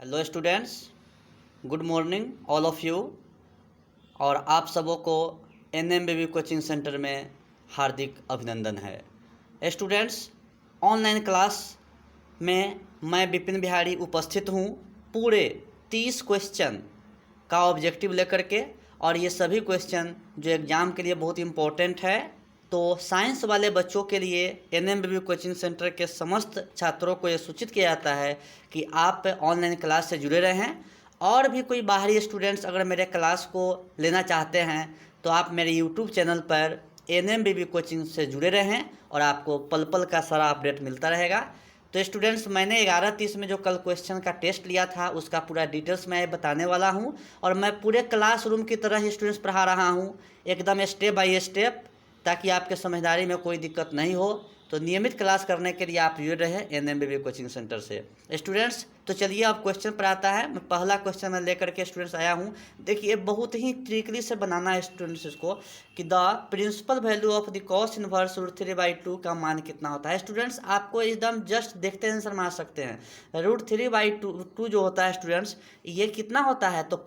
Hello students, good morning all of you. और आप सबों को NMBB कोचिंग सेंटर में हार्दिक अभिनंदन है। स्टूडेंट्स, ऑनलाइन क्लास में मैं विपिन बिहारी उपस्थित हूँ पूरे 30 क्वेश्चन का ऑब्जेक्टिव लेकर के, और ये सभी क्वेश्चन जो एग्ज़ाम के लिए बहुत इम्पोर्टेंट है। तो साइंस वाले बच्चों के लिए NMBB कोचिंग सेंटर के समस्त छात्रों को ये सूचित किया जाता है कि आप ऑनलाइन क्लास से जुड़े रहें, और भी कोई बाहरी स्टूडेंट्स अगर मेरे क्लास को लेना चाहते हैं तो आप मेरे यूट्यूब चैनल पर NMBB कोचिंग से जुड़े रहें और आपको पल पल का सारा अपडेट मिलता रहेगा। तो स्टूडेंट्स, मैंने 11:30 में जो कल क्वेश्चन का टेस्ट लिया था उसका पूरा डिटेल्स मैं बताने वाला हूं, और मैं पूरे क्लासरूम की तरह ही स्टूडेंट्स पढ़ा रहा हूं, एकदम स्टेप बाय स्टेप, ताकि आपके समझदारी में कोई दिक्कत नहीं हो। तो नियमित क्लास करने के लिए आप जुड़े रहें NMBB कोचिंग सेंटर से। स्टूडेंट्स, तो चलिए अब क्वेश्चन पर आता है। मैं पहला क्वेश्चन मैं लेकर के स्टूडेंट्स आया हूँ। देखिए, बहुत ही ट्रिकली से बनाना है स्टूडेंट्स इसको, कि the principal value of the cos inverse √3/2 का मान कितना होता है। स्टूडेंट्स, आपको एकदम जस्ट देखते आंसर मार सकते हैं। √3/2 जो होता है स्टूडेंट्स, ये कितना होता है, तो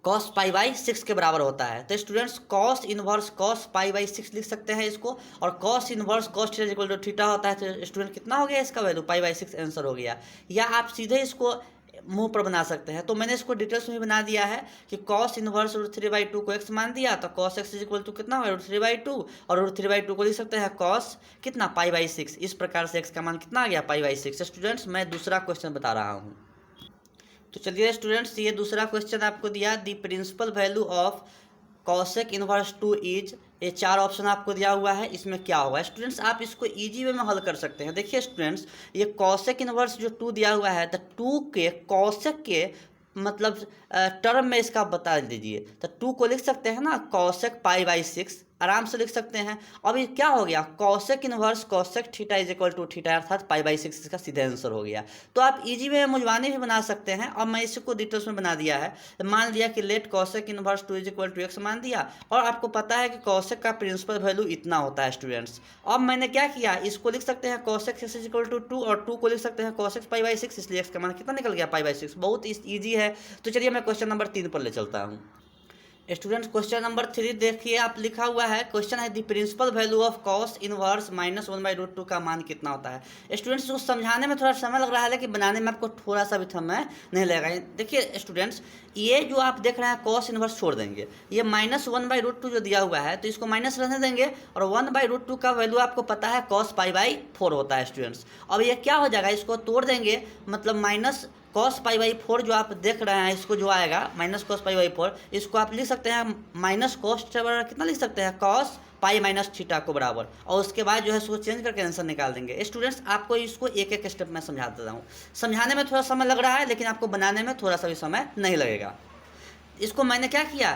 कॉस पाई बाई 6 के बराबर होता है। तो स्टूडेंट्स, कॉस इनवर्स कॉस पाई/6 लिख सकते हैं इसको, और cos inverse cos theta equal to theta होता है। तो स्टूडेंट कितना हो गया इसका वैल्यू, पाई/6 आंसर हो गया। या आप सीधे इसको मुंह पर बना सकते हैं। तो मैंने इसको डिटेल्स में बना दिया है कि कॉस इनवर्स √3/2 को x मान दिया, तो कॉस x इक्वल टू कितना होगा, √3/2, और √3/2 को लिख सकते हैं कॉस कितना, पाई/6। इस प्रकार से x का मान कितना आ गया, पाई/6। स्टूडेंट्स, मैं दूसरा क्वेश्चन बता रहा हूँ। तो चलिए स्टूडेंट्स, ये दूसरा क्वेश्चन आपको दिया, the principal value of cosec inverse 2 is, ये 4 ऑप्शन आपको दिया हुआ है, इसमें क्या होगा। स्टूडेंट्स, आप इसको इजी वे में हल कर सकते हैं। देखिए स्टूडेंट्स, ये कॉसेक इनवर्स जो 2 दिया हुआ है, तो 2 के कॉसेक के मतलब टर्म में इसका बता दीजिए। तो 2 को लिख सकते हैं ना, कॉसेक पाई/6 आराम से लिख सकते हैं। अब ये क्या हो गया, cosec inverse cosec theta is equal to theta, अर्थात पाई/6 इसका सीधा आंसर हो गया। तो आप इजी वे में मुझवानी भी बना सकते हैं। अब मैं इसको डिटेल्स में बना दिया है। मान लिया कि let cosec inverse 2 is equal to x मान दिया, और आपको पता है कि कॉसेक का प्रिंसिपल वैल्यू इतना होता है स्टूडेंट्स। अब मैंने क्या किया, इसको लिख सकते हैं cosec x is equal to 2, और 2 को लिख सकते हैं कॉसेक पाई/6, इसलिए x का मान कितना निकल गया, पाई/6। बहुत ईजी है। तो चलिए मैं क्वेश्चन नंबर 3 पर ले चलता हूँ। स्टूडेंट्स, क्वेश्चन नंबर 3 देखिए, आप लिखा हुआ है, क्वेश्चन है the principal value of cos inverse -1/√2 का मान कितना होता है। स्टूडेंट्स, इसको समझाने में थोड़ा समय लग रहा है, लेकिन बनाने में आपको थोड़ा सा भी समय नहीं लगेगा। देखिए स्टूडेंट्स, ये जो आप देख रहे हैं कॉस इनवर्स छोड़ देंगे, ये -1/√2 जो दिया हुआ है, तो इसको माइनस रहने देंगे, और 1/√2 का वैल्यू आपको पता है कॉस पाई/4 होता है स्टूडेंट्स। अब ये क्या हो जाएगा, इसको तोड़ देंगे, मतलब माइनस कॉस पाई/4 जो आप देख रहे हैं, इसको जो आएगा माइनस कॉस पाई/4, इसको आप लिख सकते हैं माइनस कॉस कितना लिख सकते हैं, कॉस पाई माइनस थीटा को बराबर, और उसके बाद जो है इसको चेंज करके आंसर निकाल देंगे। स्टूडेंट्स, आपको इसको एक एक स्टेप में समझा देता हूँ। समझाने में थोड़ा समय लग रहा है, लेकिन आपको बनाने में थोड़ा सा भी समय नहीं लगेगा। इसको मैंने क्या किया,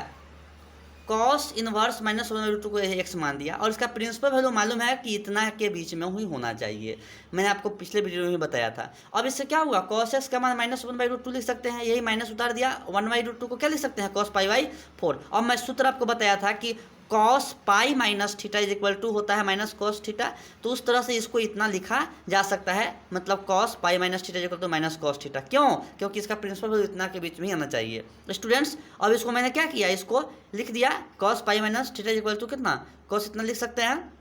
कॉस इनवर्स -1/√2 को x मान दिया, और इसका प्रिंसिपल वैल्यू मालूम है कि इतना के बीच में ही होना चाहिए। मैंने आपको पिछले वीडियो में बताया था। अब इससे क्या हुआ, कॉस x का मान -1/√2 लिख सकते हैं, यही माइनस उतार दिया, 1/√2 को क्या लिख सकते हैं, कॉस पाई/4। अब मैं सूत्र आपको बताया था कि cos pi minus theta is equal to होता है माइनस कॉस थीटा, तो उस तरह से इसको इतना लिखा जा सकता है, मतलब cos pi minus theta is equal to minus cos theta. क्यों, क्योंकि इसका प्रिंसिपल वैल्यू इतना के बीच में ही आना चाहिए। स्टूडेंट्स, अब इसको मैंने क्या किया, इसको लिख दिया, cos pi minus theta is equal to कितना, कॉस इतना लिख सकते हैं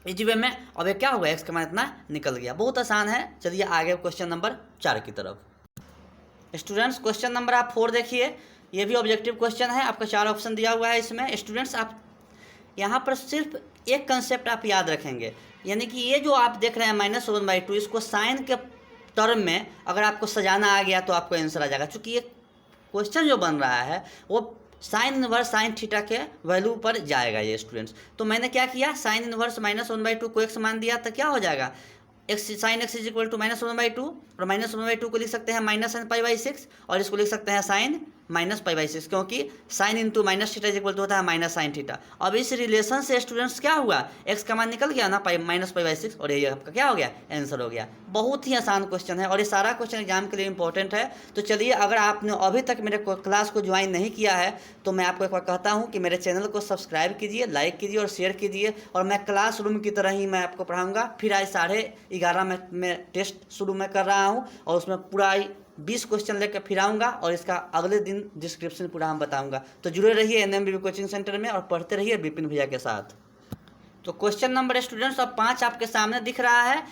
इजी वे में। अब ये क्या होगा, एक्स का मान इतना निकल गया। बहुत आसान है। चलिए आगे क्वेश्चन नंबर 4 की तरफ। स्टूडेंट्स, क्वेश्चन नंबर आप 4 देखिए, ये भी ऑब्जेक्टिव क्वेश्चन है, आपका 4 ऑप्शन दिया हुआ है इसमें। स्टूडेंट्स, आप यहाँ पर सिर्फ एक कंसेप्ट आप याद रखेंगे, यानी कि ये जो आप देख रहे हैं -1/2, इसको साइन के टर्म में अगर आपको सजाना आ गया तो आपको आंसर आ जाएगा। चूँकि ये क्वेश्चन जो बन रहा है वो साइन इनवर्स साइन थीटा के वैल्यू पर जाएगा ये स्टूडेंट्स। तो मैंने क्या किया, साइन इनवर्स -1/2 को x मान दिया, तो क्या हो जाएगा, sine x is equal to -1/2, और -1/2 को लिख सकते हैं माइनस साइन पाई/6, और इसको लिख सकते हैं sine minus pi by six, क्योंकि sine into minus theta equal to होता है माइनस साइन थीटा। अब इस रिलेशन से स्टूडेंट्स क्या हुआ, एक्स का मान निकल गया ना, पाई माइनस पाई बाई सिक्स, और ये आपका क्या हो गया, आंसर हो गया। बहुत ही आसान क्वेश्चन है और ये सारा क्वेश्चन एग्जाम के लिए इंपॉर्टेंट है। तो चलिए, अगर आपने अभी तक मेरे क्लास को ज्वाइन नहीं किया है तो मैं आपको एक बार कहता हूँ कि मेरे चैनल को सब्सक्राइब कीजिए, लाइक कीजिए और शेयर कीजिए। और मैं क्लासरूम की तरह ही मैं आपको पढ़ाऊँगा। फिर आज 11:30 में मैं टेस्ट शुरू में कर रहा हूँ और उसमें पूरा 20 क्वेश्चन लेकर फिर आऊँगा और इसका अगले दिन डिस्क्रिप्शन पूरा हम बताऊँगा। तो जुड़े रहिए NMBB कोचिंग सेंटर में और पढ़ते रहिए विपिन भैया के साथ। तो क्वेश्चन नंबर स्टूडेंट्स अब 5 आपके सामने दिख रहा है।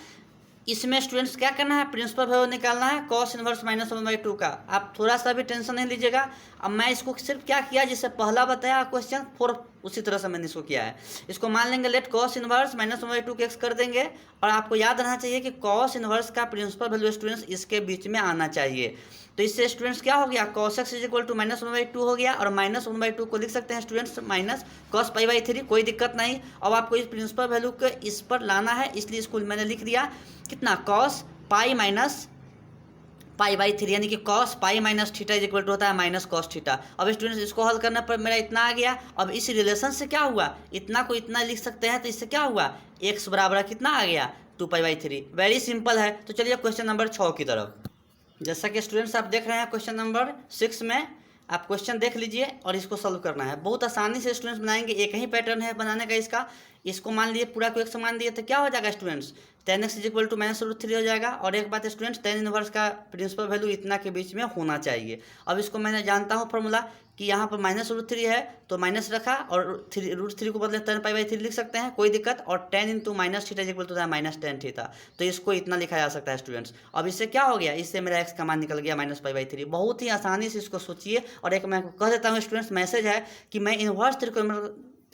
इसमें स्टूडेंट्स क्या करना है, प्रिंसिपल वैल्यू निकालना है कॉस इनवर्स माइनस 1/2 का। आप थोड़ा सा भी टेंशन नहीं लीजिएगा। अब मैं इसको सिर्फ क्या किया, जिससे पहला बताया क्वेश्चन 4 उसी तरह से मैंने इसको किया है। इसको मान लेंगे लेट कॉस इनवर्स माइनस 1/2 के एक्स कर देंगे। और आपको याद रहना चाहिए कि कॉस इनवर्स का प्रिंसिपल वैल्यू स्टूडेंट्स इसके बीच में आना चाहिए। तो इससे स्टूडेंट्स क्या हो गया, cos x is equal to minus 1/2 हो गया। और माइनस 1/2 को लिख सकते हैं students minus cos pi by 3, कोई दिक्कत नहीं। अब आपको इस प्रिंसिपल वैल्यू को इस पर लाना है, इसलिए इसको मैंने लिख दिया कितना, cos pi minus pi by 3, यानी कि cos pi minus theta is equal to होता है माइनस कॉस थीटा। अब स्टूडेंट्स इसको हल करने पर मेरा इतना आ गया। अब इस रिलेशन से क्या हुआ, इतना को इतना लिख सकते हैं, तो इससे क्या हुआ, एक्स बराबर कितना आ गया, 2π/3। वेरी सिंपल है। तो चलिए क्वेश्चन नंबर 6 की तरफ। जैसा कि स्टूडेंट्स आप देख रहे हैं क्वेश्चन नंबर 6 में, आप क्वेश्चन देख लीजिए और इसको सॉल्व करना है। बहुत आसानी से स्टूडेंट्स बनाएंगे, एक ही पैटर्न है बनाने का इसका। इसको मान लिए पूरा को x मान दिए तो क्या हो जाएगा students, tan x is equal to -√3 हो जाएगा। और एक बात स्टूडेंट्स, tan इनवर्स का प्रिंसिपल वैल्यू इतना के बीच में होना चाहिए। अब इसको मैंने जानता हूँ फॉर्मूला कि यहाँ पर -√3 है तो माइनस रखा और √3 को बदले tan π/3 लिख सकते हैं, कोई दिक्कत। और tan into minus theta is equal to minus tan theta, तो इसको इतना लिखा जा सकता है स्टूडेंट्स। अब इससे क्या हो गया, इससे मेरा x का मान निकल गया -π/3। बहुत ही आसानी से इसको सोचिए। और एक मैं कह देता हूँ स्टूडेंट्स, मैसेज है कि मैं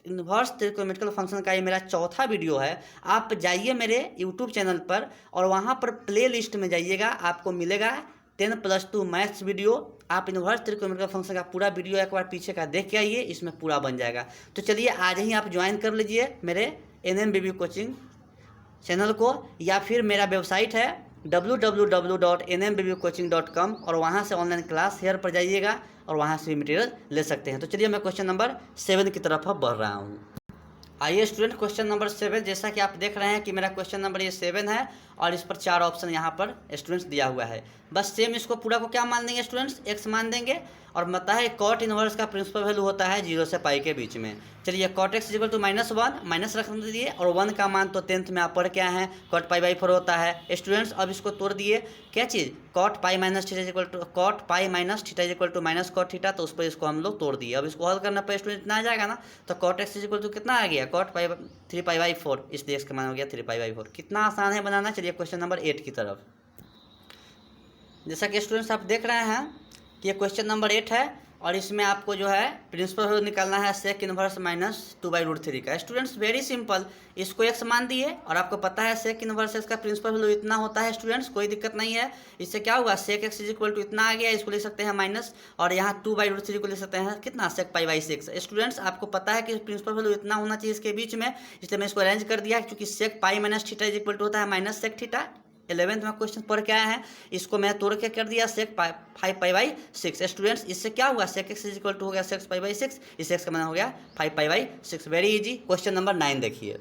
इन्वर्स त्रिकोणमितिकल फंक्शन का ये मेरा चौथा वीडियो है। आप जाइए मेरे यूट्यूब चैनल पर और वहाँ पर प्ले लिस्ट में जाइएगा, आपको मिलेगा 10+2 मैथ्स वीडियो। आप इन्वर्स त्रिकोणमितिकल फंक्शन का पूरा वीडियो एक बार पीछे का देख के आइए, इसमें पूरा बन जाएगा। तो चलिए आज ही आप ज्वाइन कर लीजिए मेरे NMBB कोचिंग चैनल को, या फिर मेरा वेबसाइट है www.nmbbcoaching.com और वहाँ से ऑनलाइन क्लास हेयर पर जाइएगा और वहाँ से मटेरियल ले सकते हैं। तो चलिए मैं क्वेश्चन नंबर 7 की तरफ अब बढ़ रहा हूँ। आइए स्टूडेंट, क्वेश्चन नंबर 7, जैसा कि आप देख रहे हैं कि मेरा क्वेश्चन नंबर ये 7 है और इस पर 4 ऑप्शन यहाँ पर स्टूडेंट्स दिया हुआ है। बस सेम इसको पूरा को क्या मान देंगे स्टूडेंट्स, x मान देंगे। और पता है कॉट इनवर्स का प्रिंसिपल वैल्यू होता है 0 से पाई के बीच में। चलिए cot x equal to -1 minus रख दीजिए, और 1 का मान तो 10th में आप पढ़ के आए हैं, कॉट π/4 होता है स्टूडेंट्स। अब इसको तोड़ दिए, क्या चीज़, cot pi minus theta equal to cot pi minus theta equal to minus cot theta, तो उस पर इसको हम लोग तोड़ दिए। अब इसको हल करना पर स्टूडेंट इतना आ जाएगा ना, तो कॉट एक्स इक्वल टू कितना आ गया, कॉट 3π/4, इसलिए एक्स का मान हो गया 3π/4। कितना आसान है बनाना। चलिए क्वेश्चन नंबर 8 की तरफ। जैसा कि स्टूडेंट्स आप देख रहे हैं कि ये क्वेश्चन नंबर 8 है और इसमें आपको जो है प्रिंसिपल वैल्यू निकालना है सेक इनवर्स -2/√3 का। स्टूडेंट्स वेरी सिंपल, इसको x मान दिए और आपको पता है सेक इनवर्स एक्स का प्रिंसिपल वैल्यू इतना होता है स्टूडेंट्स, कोई दिक्कत नहीं है। इससे क्या हुआ, sec x is equal to इतना आ गया, इसको लिख सकते हैं माइनस, और यहाँ 2/√3 को लिख सकते हैं कितना, सेक π/6। स्टूडेंट्स आपको पता है कि प्रिंसिपल वैल्यू इतना होना चाहिए इसके बीच में, इसलिए मैं इसको अरेंज कर दिया, क्योंकि sec pi minus theta is equal to होता है माइनस सेक थीटा। 11th में क्वेश्चन पढ़ के आए हैं, इसको मैं तोड़ के कर दिया सेक 5π/6। स्टूडेंट्स इससे क्या हुआ, sec x is equal to हो गया सेक π/6, इस एक्स का मान हो गया 5π/6। Very easy. क्वेश्चन नंबर 9 देखिए।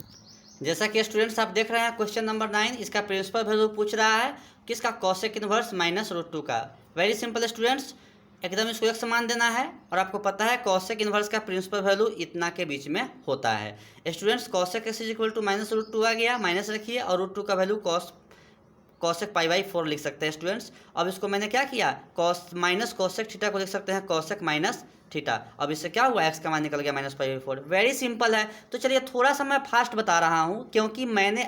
जैसा कि स्टूडेंट्स आप देख रहे हैं क्वेश्चन नंबर 9, इसका प्रिंसिपल वैल्यू पूछ रहा है किसका, कॉसेक इनवर्स -√2 का। वेरी सिंपल स्टूडेंट्स, एकदम इसको एक समान देना है। और आपको पता है कॉसेक इनवर्स का प्रिंसिपल वैल्यू इतना के बीच में होता है students. Cosec x is equal to -√2 आ गया, माइनस रखिए, और √2 का वैल्यू कॉसेक π/4 लिख सकते हैं स्टूडेंट्स। अब इसको मैंने क्या किया, माइनस कॉसेक थीटा को लिख सकते हैं कॉसेक माइनस थीटा। अब इससे क्या हुआ, एक्स का मान निकल गया -π/4। वेरी सिंपल है। तो चलिए थोड़ा सा मैं फास्ट बता रहा हूँ, क्योंकि मैंने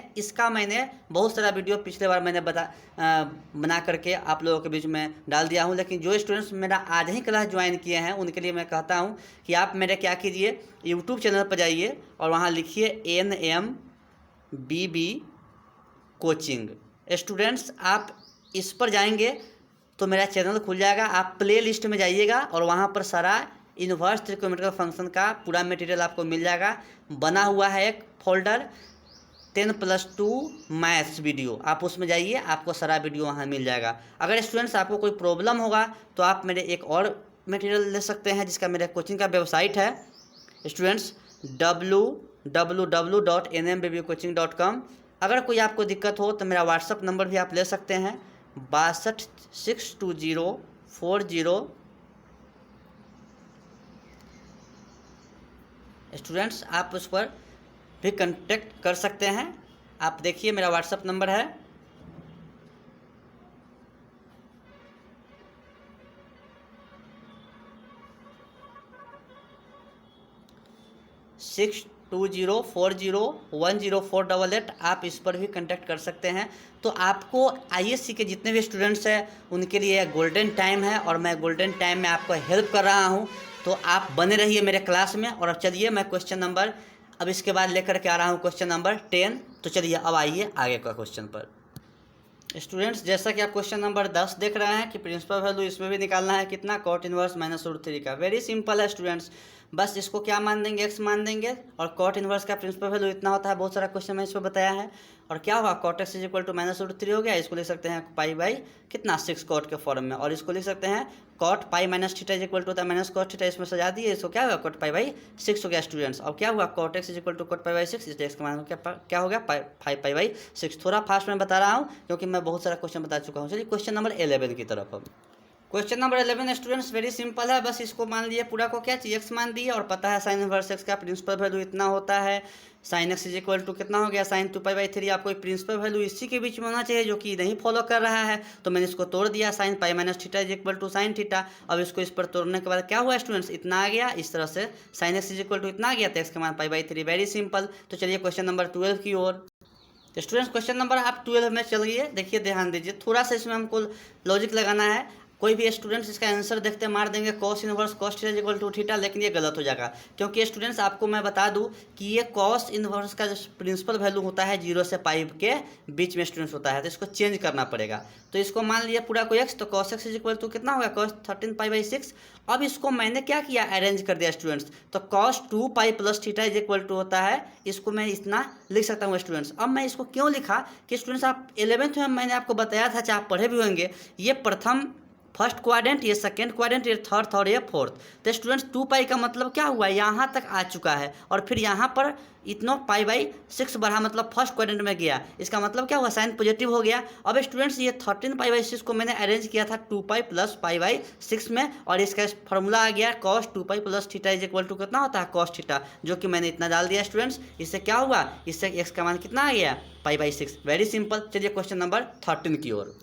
बहुत सारा वीडियो पिछले बार मैंने बना करके आप लोगों के बीच में डाल दिया हूँ। लेकिन जो स्टूडेंट्स मेरा आज ही क्लास ज्वाइन किए हैं उनके लिए मैं कहता हूँ कि आप मेरे क्या कीजिए, यूट्यूब चैनल पर जाइए और वहाँ लिखिए NMBB कोचिंग। स्टूडेंट्स आप इस पर जाएंगे तो मेरा चैनल खुल जाएगा, आप प्ले लिस्ट में जाइएगा और वहाँ पर सारा इन्वर्स त्रिकोणमितिकल फंक्शन का पूरा मटेरियल आपको मिल जाएगा। बना हुआ है एक फोल्डर 10+2 मैथ्स वीडियो, आप उसमें जाइए, आपको सारा वीडियो वहाँ मिल जाएगा। अगर स्टूडेंट्स आपको कोई प्रॉब्लम होगा तो आप मेरे एक और मटेरियल ले सकते हैं, जिसका मेरे कोचिंग का वेबसाइट है स्टूडेंट्स www.nmbcoaching.com। अगर कोई आपको दिक्कत हो तो मेरा व्हाट्सअप नंबर भी आप ले सकते हैं 626204 स्टूडेंट्स, आप उस पर भी कांटेक्ट कर सकते हैं। आप देखिए मेरा व्हाट्सअप नंबर है 6204010488। आप इस पर भी कांटेक्ट कर सकते हैं। तो आपको आईएससी के जितने भी स्टूडेंट्स हैं उनके लिए गोल्डन टाइम है और मैं गोल्डन टाइम में आपको हेल्प कर रहा हूं। तो आप बने रहिए मेरे क्लास में। और अब चलिए मैं क्वेश्चन नंबर अब इसके बाद लेकर के आ रहा हूं क्वेश्चन नंबर 10। तो चलिए अब आइए आगे का क्वेश्चन पर। स्टूडेंट्स, जैसा कि आप क्वेश्चन नंबर 10 देख रहे हैं कि प्रिंसिपल वैल्यू इसमें भी निकालना है कितना, कॉट इनवर्स -√3 का। वेरी सिंपल है स्टूडेंट्स, बस इसको क्या मान देंगे, x मान देंगे। और कॉट इनवर्स का प्रिंसिपल वैल्यू इतना होता है, बहुत सारा क्वेश्चन में इसमें बताया है। और क्या होगा, cot x is equal to -√3 हो गया। इसको लिख सकते हैं पाई बाई कितना 6 कॉट के फॉर्म में। और इसको लिख सकते हैं cot pi minus theta is equal to होता है माइनस कॉट थीटा, इसमें सजा दिए। इसको क्या होगा, कॉट पाई बाई 6 हो गया स्टूडेंट्स। और क्या हुआ, cot x is equal to cot pi by 6, इसलिए इसका मान क्या हो गया 5 पाई बाई 6। थोड़ा फास्ट में बता रहा हूँ क्योंकि मैं बहुत सारा क्वेश्चन बता चुका हूँ। चलिए क्वेश्चन नंबर 11 की तरफ। अब question number 11 students very simple है, बस इसको मान लिए पूरा को क्या चाहिए, x मान दिए। और पता है साइन इनवर्स x का प्रिंसिपल वैल्यू इतना होता है। Sine x is equal to कितना हो गया, साइन 2π/3। आपको प्रिंसिपल वैल्यू इसी के बीच में होना चाहिए जो कि नहीं फॉलो कर रहा है। तो मैंने इसको तोड़ दिया, sine pi minus theta is equal to sine theta. अब इसको इस पर तोड़ने के बाद क्या हुआ स्टूडेंट्स, इतना आ गया। इस तरह से sine x is equal to इतना आ गया, तो x का मान π/3। Very simple. तो चलिए क्वेश्चन नंबर 12 की ओर। तो स्टूडेंट्स क्वेश्चन नंबर आप 12 में चलिए, देखिए ध्यान दीजिए, थोड़ा सा इसमें हमको लॉजिक लगाना है। कोई भी स्टूडेंट्स इसका आंसर देखते मार देंगे cos inverse cos theta equal to theta, लेकिन ये गलत हो जाएगा। क्योंकि स्टूडेंट्स आपको मैं बता दूं कि ये कॉस इनवर्स का जो प्रिंसिपल वैल्यू होता है 0 से पाई के बीच में स्टूडेंट्स होता है, तो इसको चेंज करना पड़ेगा। तो इसको मान लिया पूरा को x, तो cos x is equal to कितना होगा, कॉस 13π/6। अब इसको मैंने क्या किया, अरेंज कर दिया स्टूडेंट्स। तो cos 2π plus theta is equal to होता है, इसको मैं इतना लिख सकता हूँ स्टूडेंट्स। अब मैं इसको क्यों लिखा कि स्टूडेंट्स आप 11th में मैंने आपको बताया था, चाहे आप पढ़े भी होंगे, ये प्रथम फर्स्ट क्वाड्रेंट, ये सेकेंड क्वाड्रेंट, ये थर्ड और ये फोर्थ। तो स्टूडेंट्स 2π का मतलब क्या हुआ, यहाँ तक आ चुका है। और फिर यहाँ पर इतना π/6 बढ़ा, मतलब फर्स्ट क्वाड्रेंट में गया। इसका मतलब क्या हुआ, साइन पॉजिटिव हो गया। अब स्टूडेंट्स ये 13π/6 को मैंने अरेंज किया था 2π प्लस π/6 में, और इसका फॉर्मूला आ गया cos 2π plus theta is equal to कितना होता है, कॉस थीटा, जो कि मैंने इतना डाल दिया स्टूडेंट्स। इससे क्या हुआ, इससे x का मान कितना आ गया, π/6। Very simple. चलिए क्वेश्चन नंबर 13 की ओर।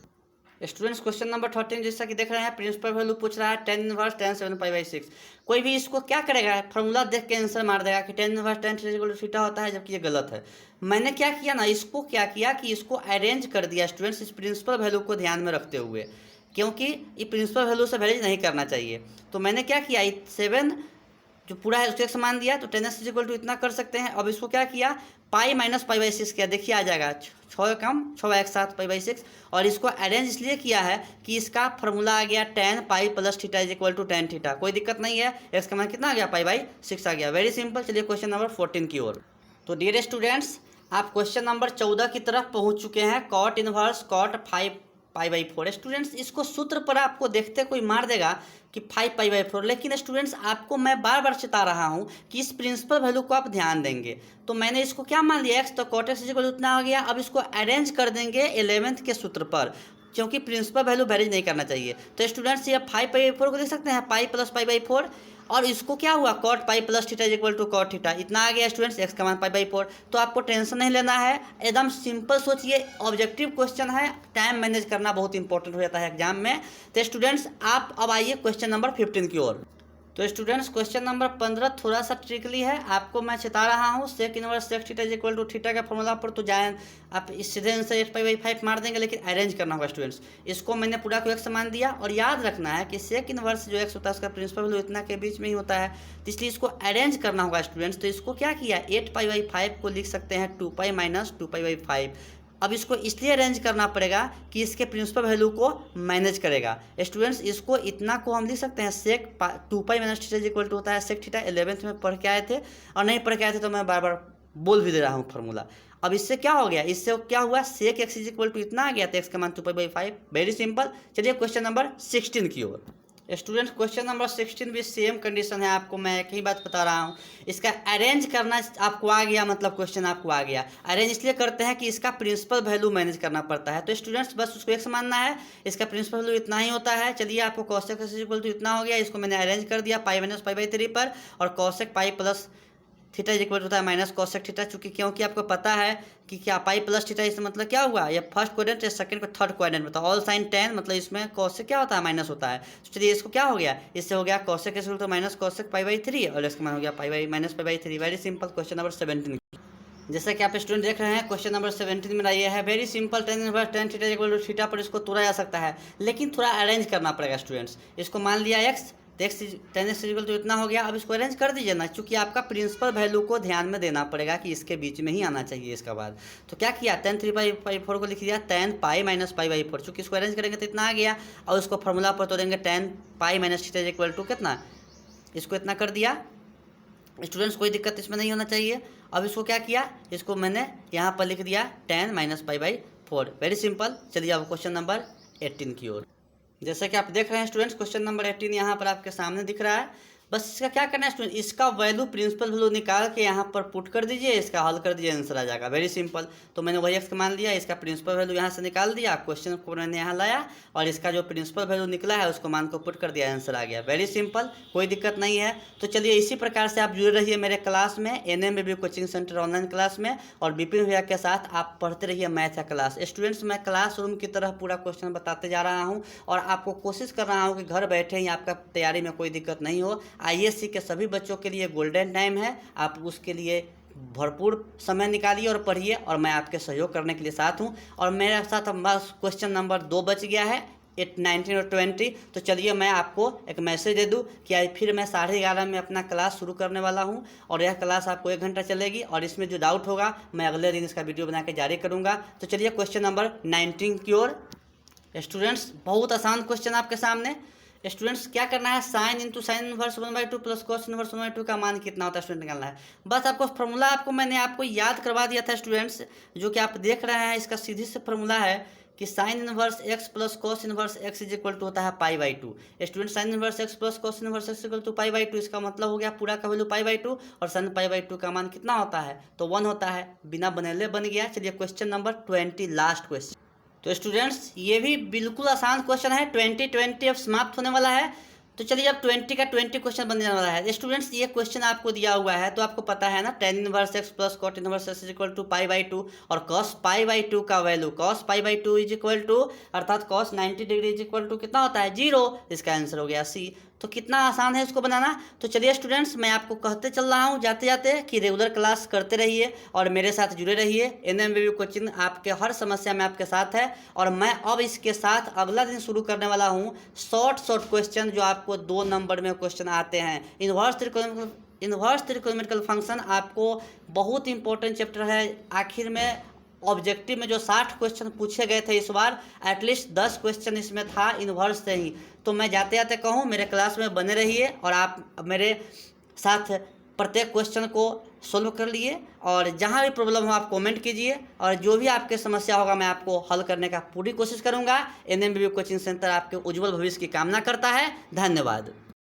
स्टूडेंट्स क्वेश्चन नंबर 13 जैसा कि देख रहे हैं, प्रिंसिपल वैल्यू पूछ रहा है tan इनवर्स tan 7π/6। कोई भी इसको क्या करेगा, फॉर्मूला देख के आंसर मार देगा कि tan इनवर्स tan थीटा होता है, जबकि ये गलत है। मैंने क्या किया ना, इसको क्या किया कि इसको अरेंज कर दिया स्टूडेंट्स, इस प्रिंसिपल वैल्यू को ध्यान में रखते हुए, क्योंकि ये प्रिंसिपल वैल्यू से वैल्यू नहीं करना चाहिए। तो मैंने क्या किया, 7 जो पूरा है उसको समान दिया, तो tan x is equal to इतना कर सकते हैं। अब इसको क्या किया, पाई माइनस π/6 किया, देखिए आ जाएगा 6 कम 6 एक साथ π/6। और इसको अरेंज इसलिए किया है कि इसका फॉर्मूला आ गया tan pi plus theta is equal to tan theta. कोई दिक्कत नहीं है, x का मान कितना आ गया, π/6 आ गया। Very simple. चलिए क्वेश्चन नंबर 14 की ओर। तो डियर स्टूडेंट्स, आप क्वेश्चन नंबर 14 की तरफ पहुँच चुके हैं। Cot inverse cot 5π/4। स्टूडेंट्स इसको सूत्र पर आपको देखते कोई मार देगा कि 5π/4, लेकिन स्टूडेंट्स आपको मैं बार बार चिता रहा हूं कि इस प्रिंसिपल वैल्यू को आप ध्यान देंगे। तो मैंने इसको क्या मान लिया, x, तो कॉट x इक्वल उतना हो गया। अब इसको अरेंज कर देंगे 11th के सूत्र पर, क्योंकि प्रिंसिपल वैल्यू वेरीज नहीं करना चाहिए। तो स्टूडेंट्स ये 5π/4 को देख सकते हैं, पाई प्लस π/4। और इसको क्या हुआ, cot pi plus theta is equal to cot theta, इतना आ गया स्टूडेंट्स, x का मान π/4। तो आपको टेंशन नहीं लेना है, एकदम सिंपल सोचिए, ऑब्जेक्टिव क्वेश्चन है, टाइम मैनेज करना बहुत इंपॉर्टेंट हो जाता है एग्जाम में। तो स्टूडेंट्स आप अब आइए क्वेश्चन नंबर 15 की ओर। तो स्टूडेंट्स क्वेश्चन नंबर 15 थोड़ा सा ट्रिकली है, आपको मैं चिता रहा हूँ sec inverse sec theta is equal to theta का फॉर्मूला पर। तो जाए आप इस सीधे आंसर 8π/5 मार देंगे, लेकिन अरेंज करना होगा स्टूडेंट्स। इसको मैंने पूरा को x मान दिया, और याद रखना है कि सेक इनवर्स जो x होता है उसका प्रिंसिपल वैल्यू इतना के बीच में ही होता है, तो इसलिए इसको अरेंज करना होगा स्टूडेंट्स। तो इसको क्या किया, 8π/5 को लिख सकते हैं 2π माइनस 2π/5। अब इसको इसलिए अरेंज करना पड़ेगा कि इसके प्रिंसिपल वैल्यू को मैनेज करेगा स्टूडेंट्स। इसको इतना को हम लिख सकते हैं सेक 2π माइनस थीटा इक्वल टू होता है सेक थीटा। 11th में पढ़ के आए थे, और नहीं पढ़ के आए थे तो मैं बार बार बोल भी दे रहा हूँ फॉर्मूला। अब इससे क्या हो गया, इससे क्या हुआ, sec x is equal to इतना आ गया, तो x का मान 2π/5। Very simple. चलिए क्वेश्चन नंबर 16 की ओर। स्टूडेंट क्वेश्चन नंबर 16 भी सेम कंडीशन है, आपको मैं एक ही बात बता रहा हूँ। इसका अरेंज करना आपको आ गया, मतलब क्वेश्चन आपको आ गया। अरेंज इसलिए करते हैं कि इसका प्रिंसिपल वैल्यू मैनेज करना पड़ता है। तो स्टूडेंट्स बस उसको एक मानना है, इसका प्रिंसिपल वैल्यू इतना ही होता है। चलिए आपको कॉसेक इक्वल टू इतना हो गया, इसको मैंने अरेंज कर दिया पाई माइनस पाई बाई 3 पर, और कॉसेक पाई प्लस थीटा इक्वल होता है माइनस कॉसेक थीटा, चूंकि क्योंकि आपको पता है कि क्या पाई प्लस थीटा, इसका मतलब क्या हुआ, ये फर्स्ट क्वाड्रेंट या सेकंड को थर्ड क्वाड्रेंट मतलब ऑल साइन टेन, मतलब इसमें कॉसेक क्या होता है, माइनस होता है। तो चलिए इसको क्या हो गया, इससे हो गया cosec equal to minus cosec pi by 3, और इसका मान हो गया pi by minus pi by 3। Very simple question number 17। जैसा कि आप स्टूडेंट देख रहे हैं क्वेश्चन नंबर 17 में ये है very simple, tan inverse tan theta equal to theta पर इसको तोड़ा जा सकता है, लेकिन थोड़ा अरेंज करना पड़ेगा स्टूडेंट्स। इसको मान लिया x, tan x equal to इतना हो गया। अब इसको अरेंज कर दीजिए ना, क्योंकि आपका प्रिंसिपल वैल्यू को ध्यान में देना पड़ेगा कि इसके बीच में ही आना चाहिए इसका बाद। तो क्या किया, टेन 3/4 को लिख दिया ten pi minus pi by 4, चूँकि इसको अरेंज करेंगे तो इतना आ गया, और उसको फॉर्मूला पर तोड़ेंगे tan pi minus theta equal to कितना, इसको इतना कर दिया। स्टूडेंट्स कोई दिक्कत इसमें नहीं होना चाहिए। अब इसको क्या किया, इसको मैंने यहाँ पर लिख दिया ten minus pi by 4। Very simple. चलिए अब क्वेश्चन नंबर 18 की ओर। जैसा कि आप देख रहे हैं स्टूडेंट्स क्वेश्चन नंबर 18 यहाँ पर आपके सामने दिख रहा है। बस इसका क्या करना है स्टूडेंट, इसका वैल्यू प्रिंसिपल वैल्यू निकाल के यहाँ पर पुट कर दीजिए, इसका हल कर दीजिए, आंसर आ जाएगा। Very simple. तो मैंने वही एक्स मान लिया, इसका प्रिंसिपल वैल्यू यहाँ से निकाल दिया, क्वेश्चन को मैंने यहाँ लाया, और इसका जो प्रिंसिपल वैल्यू निकला है उसको मान को पुट कर दिया, आंसर आ गया। वेरी सिंपल, कोई दिक्कत नहीं है। तो चलिए इसी प्रकार से आप जुड़े रहिए मेरे क्लास में, NMBB coaching centre online class में, और विपिन भैया के साथ आप पढ़ते रहिए मैथ का क्लास। स्टूडेंट्स मैं क्लासरूम की तरह पूरा क्वेश्चन बताते जा रहा हूँ, और आपको कोशिश कर रहा हूँ कि घर बैठे ही आपका तैयारी में कोई दिक्कत नहीं हो। ISC के सभी बच्चों के लिए गोल्डन टाइम है, आप उसके लिए भरपूर समय निकालिए और पढ़िए, और मैं आपके सहयोग करने के लिए साथ हूं। और मेरे साथ बस क्वेश्चन नंबर 2 बच गया है, 19 और 20। तो चलिए मैं आपको एक मैसेज दे दूं कि आज फिर मैं 11:30 में अपना क्लास शुरू करने वाला हूं, और यह क्लास आपको 1 घंटा चलेगी, और इसमें जो डाउट होगा मैं अगले दिन इसका वीडियो बना के जारी करूँगा। तो चलिए क्वेश्चन नंबर 19 की ओर। स्टूडेंट्स बहुत आसान क्वेश्चन आपके सामने। स्टूडेंट्स क्या करना है, sine into sine inverse 1/2 plus cos inverse 1/2 का मान कितना होता है स्टूडेंट निकालना है। बस आपको फार्मूला मैंने आपको याद करवा दिया था स्टूडेंट्स, जो कि आप देख रहे हैं, इसका सीधी से फार्मूला है कि sine inverse x plus cos inverse x is equal to होता है pi by 2। Student sine inverse x plus cos inverse x equal to pi by 2, इसका मतलब हो गया पूरा का वैल्यू पाई बाई 2, और साइन पाई बाई 2 का मान कितना होता है, तो 1 होता है। बिना बनेले बन गया। चलिए क्वेश्चन नंबर 20, लास्ट क्वेश्चन। तो स्टूडेंट्स ये भी बिल्कुल आसान क्वेश्चन है, 20 अब समाप्त होने वाला है। तो चलिए अब 20 का 20 क्वेश्चन बनने वाला है। स्टूडेंट्स ये क्वेश्चन आपको दिया हुआ है, तो आपको पता है ना, tan inverse x plus cot inverse x is equal to pi by 2, और कॉस पाई बाई 2 का value cos pi by 2 is equal to, अर्थात cos 90 degree is equal to कितना होता है, 0। इसका आंसर हो गया C। तो कितना आसान है इसको बनाना। तो चलिए स्टूडेंट्स मैं आपको कहते चल रहा हूँ जाते जाते कि रेगुलर क्लास करते रहिए और मेरे साथ जुड़े रहिए। NMBB कोचिंग आपके हर समस्या में आपके साथ है, और मैं अब इसके साथ अगला दिन शुरू करने वाला हूँ शॉर्ट क्वेश्चन, जो आपको 2 नंबर में क्वेश्चन आते हैं। इन्वर्स त्रिकोणमितिकल फंक्शन आपको बहुत इंपॉर्टेंट चैप्टर है। आखिर में ऑब्जेक्टिव में जो 60 क्वेश्चन पूछे गए थे, इस बार एटलीस्ट 10 क्वेश्चन इसमें था इन्वर्स से ही। तो मैं जाते जाते कहूँ मेरे क्लास में बने रहिए, और आप मेरे साथ प्रत्येक क्वेश्चन को सोल्व कर लिए, और जहाँ भी प्रॉब्लम हो आप कमेंट कीजिए, और जो भी आपके समस्या होगा मैं आपको हल करने का पूरी कोशिश करूँगा। NMBB कोचिंग सेंटर आपके उज्जवल भविष्य की कामना करता है। धन्यवाद।